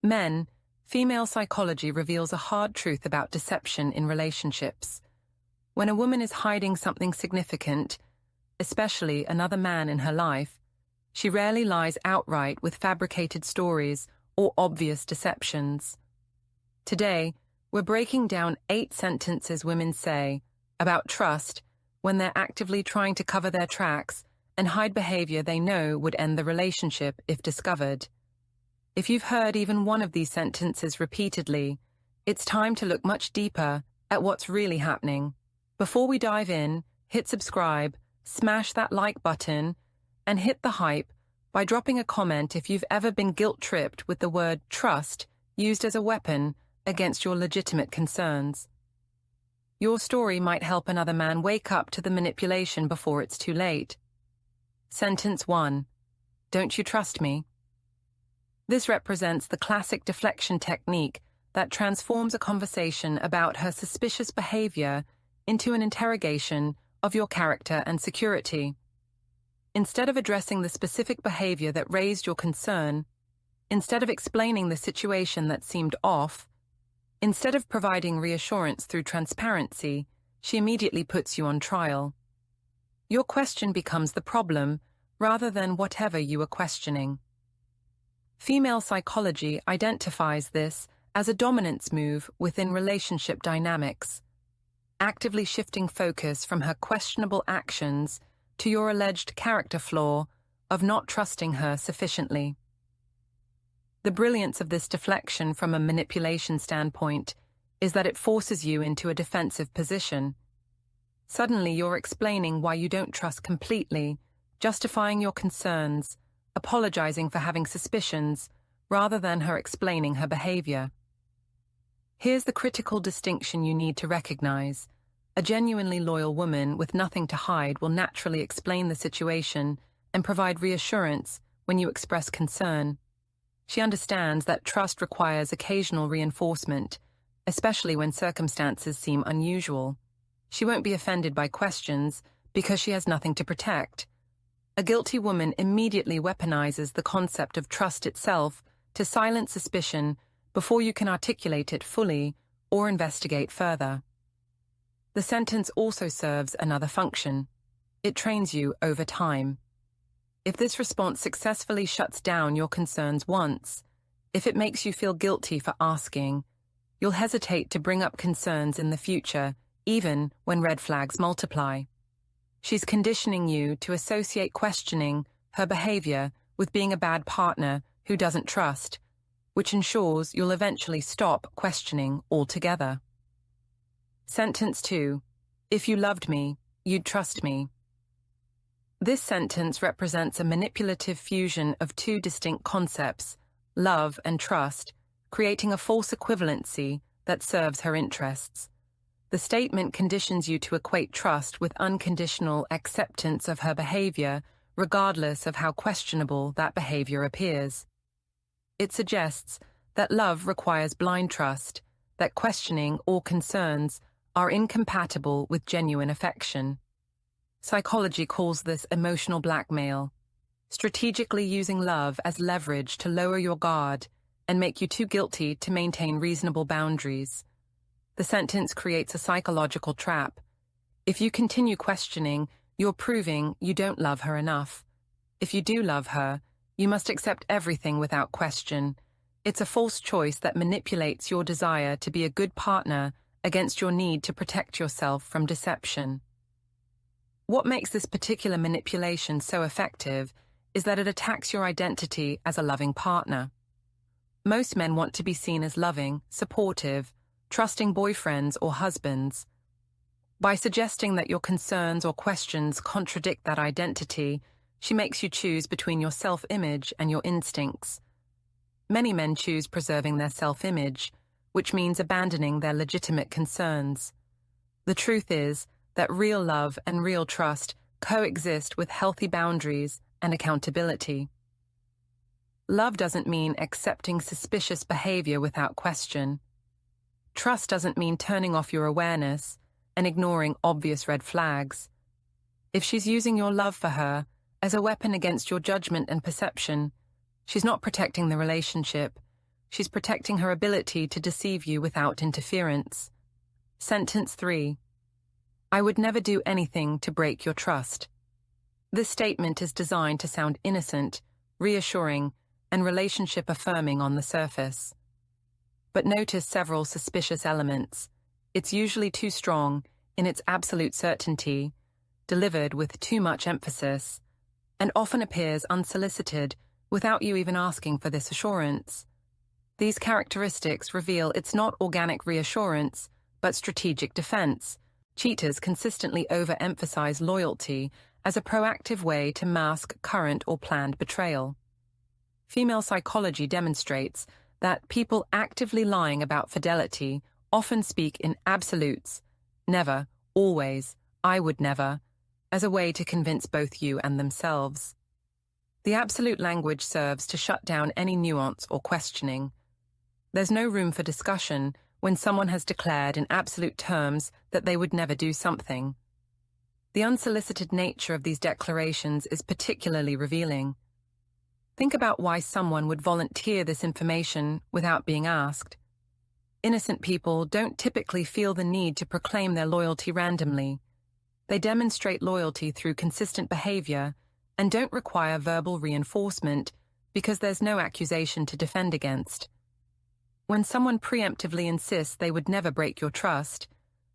Men, female psychology reveals a hard truth about deception in relationships. When a woman is hiding something significant, especially another man in her life, she rarely lies outright with fabricated stories or obvious deceptions. Today, we're breaking down 8 sentences women say about trust when they're actively trying to cover their tracks and hide behavior they know would end the relationship if discovered. If you've heard even one of these sentences repeatedly, it's time to look much deeper at what's really happening. Before we dive in, hit subscribe, smash that like button, and hit the hype by dropping a comment if you've ever been guilt-tripped with the word trust used as a weapon against your legitimate concerns. Your story might help another man wake up to the manipulation before it's too late. Sentence 1. Don't you trust me? This represents the classic deflection technique that transforms a conversation about her suspicious behavior into an interrogation of your character and security. Instead of addressing the specific behavior that raised your concern, instead of explaining the situation that seemed off, instead of providing reassurance through transparency, she immediately puts you on trial. Your question becomes the problem rather than whatever you were questioning. Female psychology identifies this as a dominance move within relationship dynamics, actively shifting focus from her questionable actions to your alleged character flaw of not trusting her sufficiently. The brilliance of this deflection from a manipulation standpoint is that it forces you into a defensive position. Suddenly you're explaining why you don't trust completely, justifying your concerns, apologizing for having suspicions, rather than her explaining her behavior. Here's the critical distinction you need to recognize. A genuinely loyal woman with nothing to hide will naturally explain the situation and provide reassurance when you express concern. She understands that trust requires occasional reinforcement, especially when circumstances seem unusual. She won't be offended by questions because she has nothing to protect. A guilty woman immediately weaponizes the concept of trust itself to silence suspicion before you can articulate it fully or investigate further. The sentence also serves another function. It trains you over time. If this response successfully shuts down your concerns once, if it makes you feel guilty for asking, you'll hesitate to bring up concerns in the future, even when red flags multiply. She's conditioning you to associate questioning her behavior with being a bad partner who doesn't trust, which ensures you'll eventually stop questioning altogether. Sentence 2. If you loved me, you'd trust me. This sentence represents a manipulative fusion of 2 distinct concepts, love and trust, creating a false equivalency that serves her interests. The statement conditions you to equate trust with unconditional acceptance of her behavior, regardless of how questionable that behavior appears. It suggests that love requires blind trust, that questioning or concerns are incompatible with genuine affection. Psychology calls this emotional blackmail, strategically using love as leverage to lower your guard and make you too guilty to maintain reasonable boundaries. The sentence creates a psychological trap. If you continue questioning, you're proving you don't love her enough. If you do love her, you must accept everything without question. It's a false choice that manipulates your desire to be a good partner against your need to protect yourself from deception. What makes this particular manipulation so effective is that it attacks your identity as a loving partner. Most men want to be seen as loving, supportive, trusting boyfriends or husbands. By suggesting that your concerns or questions contradict that identity, she makes you choose between your self-image and your instincts. Many men choose preserving their self-image, which means abandoning their legitimate concerns. The truth is that real love and real trust coexist with healthy boundaries and accountability. Love doesn't mean accepting suspicious behavior without question. Trust doesn't mean turning off your awareness and ignoring obvious red flags. If she's using your love for her as a weapon against your judgment and perception, she's not protecting the relationship. She's protecting her ability to deceive you without interference. Sentence 3. I would never do anything to break your trust. This statement is designed to sound innocent, reassuring, and relationship-affirming on the surface. But notice several suspicious elements. It's usually too strong in its absolute certainty, delivered with too much emphasis, and often appears unsolicited without you even asking for this assurance. These characteristics reveal it's not organic reassurance, but strategic defense. Cheaters consistently overemphasize loyalty as a proactive way to mask current or planned betrayal. Female psychology demonstrates that people actively lying about fidelity often speak in absolutes, never, always, I would never, as a way to convince both you and themselves. The absolute language serves to shut down any nuance or questioning. There's no room for discussion when someone has declared in absolute terms that they would never do something. The unsolicited nature of these declarations is particularly revealing. Think about why someone would volunteer this information without being asked. Innocent people don't typically feel the need to proclaim their loyalty randomly. They demonstrate loyalty through consistent behavior and don't require verbal reinforcement because there's no accusation to defend against. When someone preemptively insists they would never break your trust,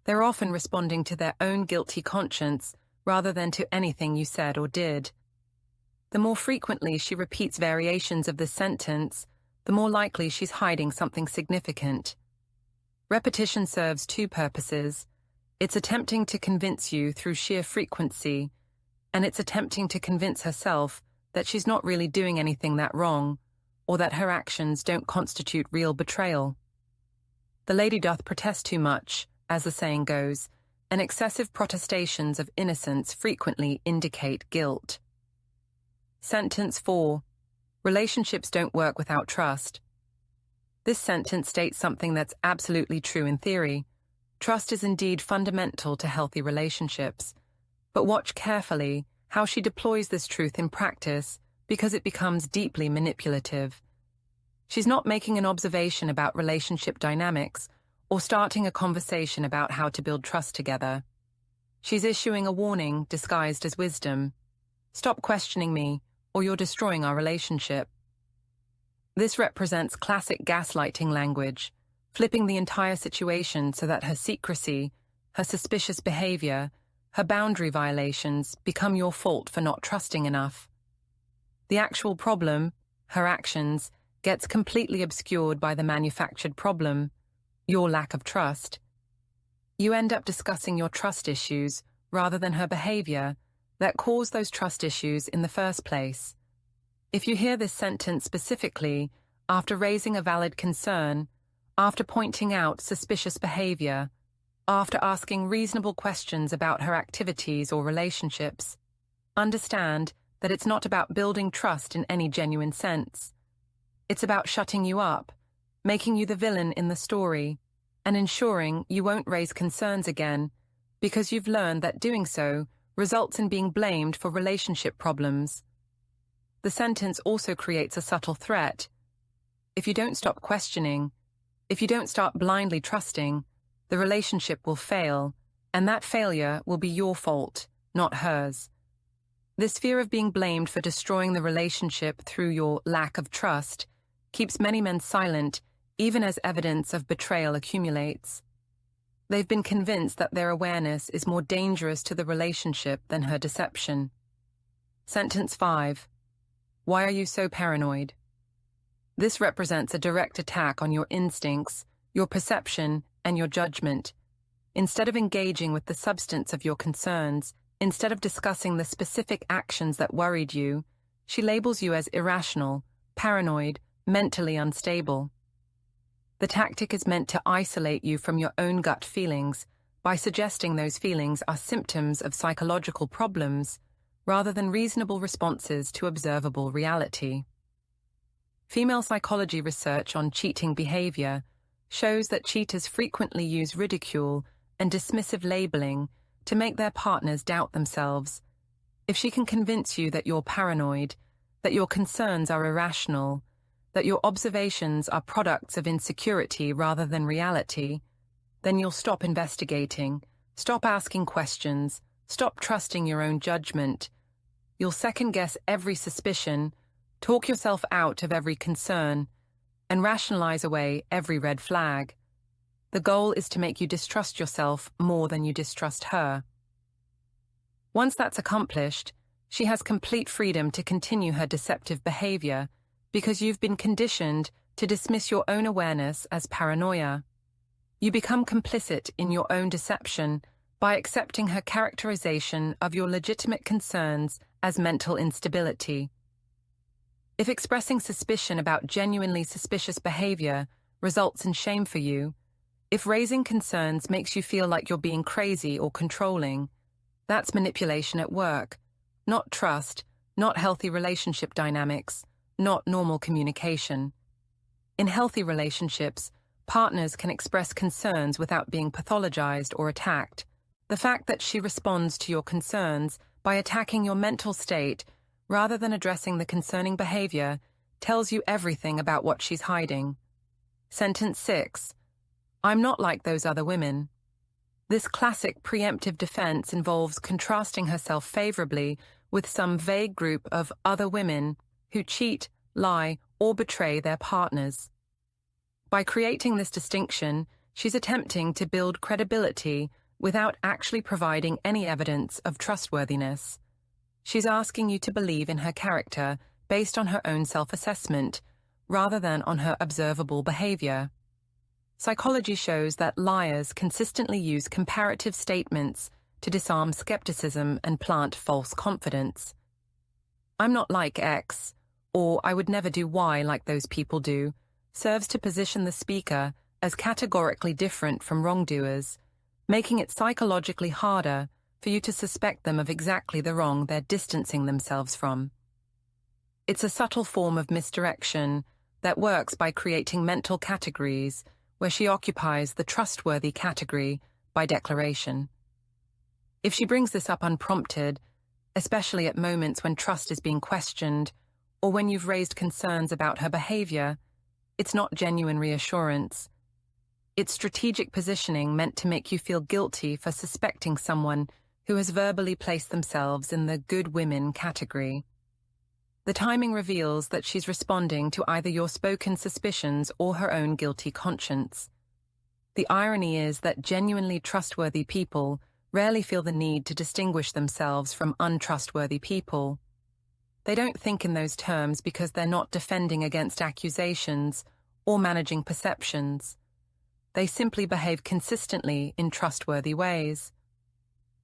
they're often responding to their own guilty conscience rather than to anything you said or did. The more frequently she repeats variations of this sentence, the more likely she's hiding something significant. Repetition serves two purposes. It's attempting to convince you through sheer frequency, and it's attempting to convince herself that she's not really doing anything that wrong, or that her actions don't constitute real betrayal. The lady doth protest too much, as the saying goes, and excessive protestations of innocence frequently indicate guilt. Sentence 4. Relationships don't work without trust. This sentence states something that's absolutely true in theory. Trust is indeed fundamental to healthy relationships. But watch carefully how she deploys this truth in practice because it becomes deeply manipulative. She's not making an observation about relationship dynamics or starting a conversation about how to build trust together. She's issuing a warning disguised as wisdom. Stop questioning me, or you're destroying our relationship. This represents classic gaslighting language, flipping the entire situation so that her secrecy, her suspicious behavior, her boundary violations become your fault for not trusting enough. The actual problem, her actions, gets completely obscured by the manufactured problem, your lack of trust. You end up discussing your trust issues rather than her behavior that caused those trust issues in the first place. If you hear this sentence specifically, after raising a valid concern, after pointing out suspicious behavior, after asking reasonable questions about her activities or relationships, understand that it's not about building trust in any genuine sense. It's about shutting you up, making you the villain in the story, and ensuring you won't raise concerns again because you've learned that doing so results in being blamed for relationship problems. The sentence also creates a subtle threat. If you don't stop questioning, if you don't start blindly trusting, the relationship will fail, and that failure will be your fault, not hers. This fear of being blamed for destroying the relationship through your lack of trust keeps many men silent, even as evidence of betrayal accumulates. They've been convinced that their awareness is more dangerous to the relationship than her deception. Sentence 5. Why are you so paranoid? This represents a direct attack on your instincts, your perception, and your judgment. Instead of engaging with the substance of your concerns, instead of discussing the specific actions that worried you, she labels you as irrational, paranoid, mentally unstable. The tactic is meant to isolate you from your own gut feelings by suggesting those feelings are symptoms of psychological problems rather than reasonable responses to observable reality. Female psychology research on cheating behavior shows that cheaters frequently use ridicule and dismissive labeling to make their partners doubt themselves. If she can convince you that you're paranoid, that your concerns are irrational, that your observations are products of insecurity rather than reality, then you'll stop investigating, stop asking questions, stop trusting your own judgment. You'll second-guess every suspicion, talk yourself out of every concern, and rationalize away every red flag. The goal is to make you distrust yourself more than you distrust her. Once that's accomplished, she has complete freedom to continue her deceptive behavior because you've been conditioned to dismiss your own awareness as paranoia. You become complicit in your own deception by accepting her characterization of your legitimate concerns as mental instability. If expressing suspicion about genuinely suspicious behavior results in shame for you, if raising concerns makes you feel like you're being crazy or controlling, that's manipulation at work, not trust, not healthy relationship dynamics, not normal communication. In healthy relationships, partners can express concerns without being pathologized or attacked. The fact that she responds to your concerns by attacking your mental state rather than addressing the concerning behavior tells you everything about what she's hiding. Sentence 6. I'm not like those other women. This classic preemptive defense involves contrasting herself favorably with some vague group of other women who cheat, lie, or betray their partners. By creating this distinction, she's attempting to build credibility without actually providing any evidence of trustworthiness. She's asking you to believe in her character based on her own self-assessment, rather than on her observable behavior. Psychology shows that liars consistently use comparative statements to disarm skepticism and plant false confidence. I'm not like X, or I would never do Y like those people do, serves to position the speaker as categorically different from wrongdoers, making it psychologically harder for you to suspect them of exactly the wrong they're distancing themselves from. It's a subtle form of misdirection that works by creating mental categories where she occupies the trustworthy category by declaration. If she brings this up unprompted, especially at moments when trust is being questioned or when you've raised concerns about her behavior, it's not genuine reassurance. It's strategic positioning meant to make you feel guilty for suspecting someone who has verbally placed themselves in the good women category. The timing reveals that she's responding to either your spoken suspicions or her own guilty conscience. The irony is that genuinely trustworthy people rarely feel the need to distinguish themselves from untrustworthy people. They don't think in those terms because they're not defending against accusations or managing perceptions. They simply behave consistently in trustworthy ways.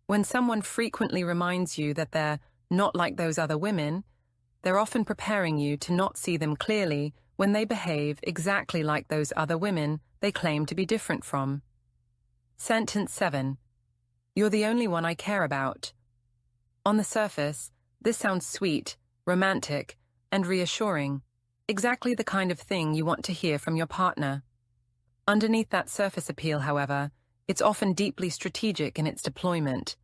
When someone frequently reminds you that they're not like those other women, they're often preparing you to not see them clearly when they behave exactly like those other women they claim to be different from. Sentence 7. You're the only one I care about. On the surface, this sounds sweet, romantic, and reassuring, exactly the kind of thing you want to hear from your partner. Underneath that surface appeal, however, it's often deeply strategic in its deployment.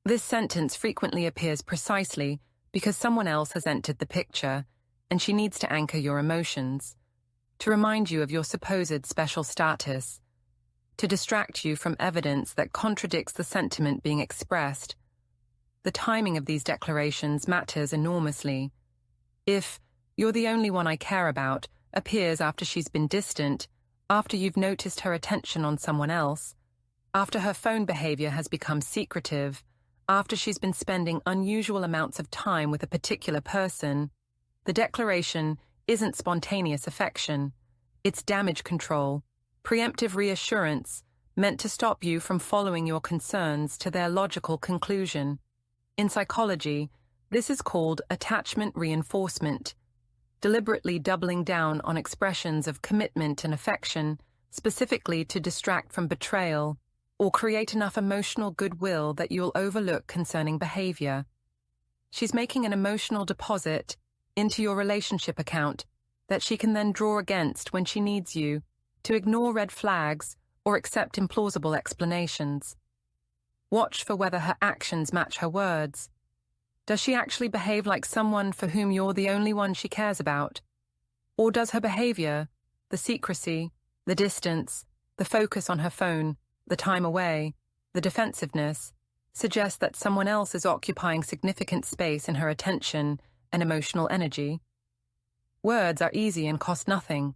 This sentence frequently appears precisely because someone else has entered the picture, and she needs to anchor your emotions, to remind you of your supposed special status, to distract you from evidence that contradicts the sentiment being expressed. The timing of these declarations matters enormously. If "you're the only one I care about" appears after she's been distant, after you've noticed her attention on someone else, after her phone behavior has become secretive, after she's been spending unusual amounts of time with a particular person, the declaration isn't spontaneous affection. It's damage control, preemptive reassurance, meant to stop you from following your concerns to their logical conclusion. In psychology, this is called attachment reinforcement, deliberately doubling down on expressions of commitment and affection, specifically to distract from betrayal, or create enough emotional goodwill that you'll overlook concerning behavior. She's making an emotional deposit into your relationship account that she can then draw against when she needs you, to ignore red flags or accept implausible explanations. Watch for whether her actions match her words. Does she actually behave like someone for whom you're the only one she cares about? Or does her behavior, the secrecy, the distance, the focus on her phone, the time away, the defensiveness, suggest that someone else is occupying significant space in her attention and emotional energy? Words are easy and cost nothing.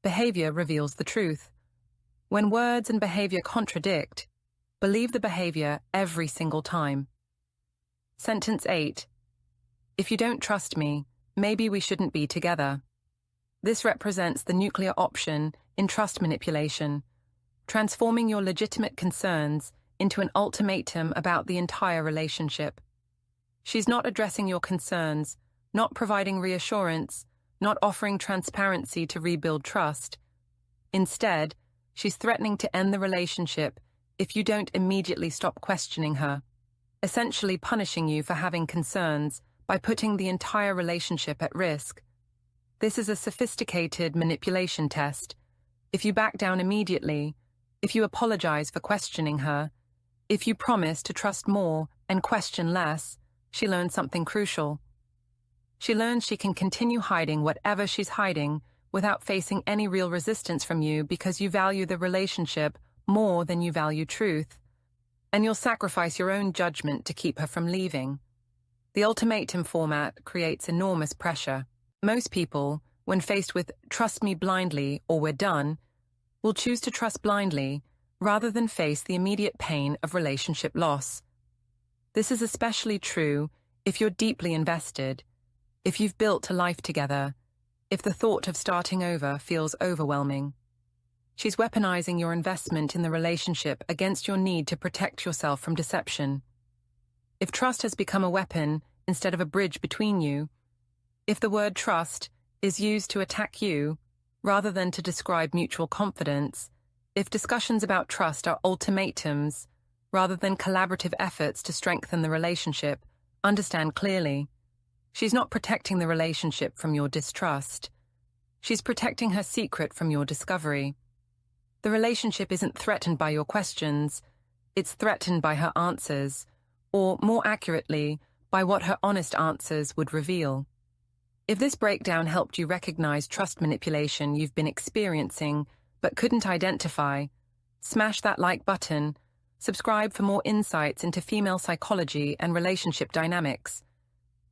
Behavior reveals the truth. When words and behavior contradict, believe the behavior every single time. Sentence 8. If you don't trust me, maybe we shouldn't be together. This represents the nuclear option in trust manipulation, transforming your legitimate concerns into an ultimatum about the entire relationship. She's not addressing your concerns, not providing reassurance, not offering transparency to rebuild trust. Instead, she's threatening to end the relationship if you don't immediately stop questioning her, essentially punishing you for having concerns by putting the entire relationship at risk. This is a sophisticated manipulation test. If you back down immediately, if you apologize for questioning her, if you promise to trust more and question less, she learns something crucial. She learns she can continue hiding whatever she's hiding without facing any real resistance from you because you value the relationship more than you value truth. And you'll sacrifice your own judgment to keep her from leaving. The ultimatum format creates enormous pressure. Most people, when faced with "trust me blindly" or "we're done," will choose to trust blindly rather than face the immediate pain of relationship loss. This is especially true if you're deeply invested, if you've built a life together, if the thought of starting over feels overwhelming. She's weaponizing your investment in the relationship against your need to protect yourself from deception. If trust has become a weapon instead of a bridge between you, if the word trust is used to attack you rather than to describe mutual confidence, if discussions about trust are ultimatums rather than collaborative efforts to strengthen the relationship, understand clearly. She's not protecting the relationship from your distrust. She's protecting her secret from your discovery. The relationship isn't threatened by your questions, it's threatened by her answers, or more accurately, by what her honest answers would reveal. If this breakdown helped you recognize trust manipulation you've been experiencing but couldn't identify, smash that like button, subscribe for more insights into female psychology and relationship dynamics,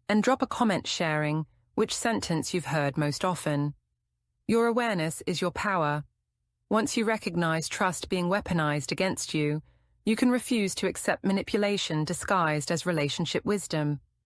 and drop a comment sharing which sentence you've heard most often. Your awareness is your power. Once you recognize trust being weaponized against you, you can refuse to accept manipulation disguised as relationship wisdom.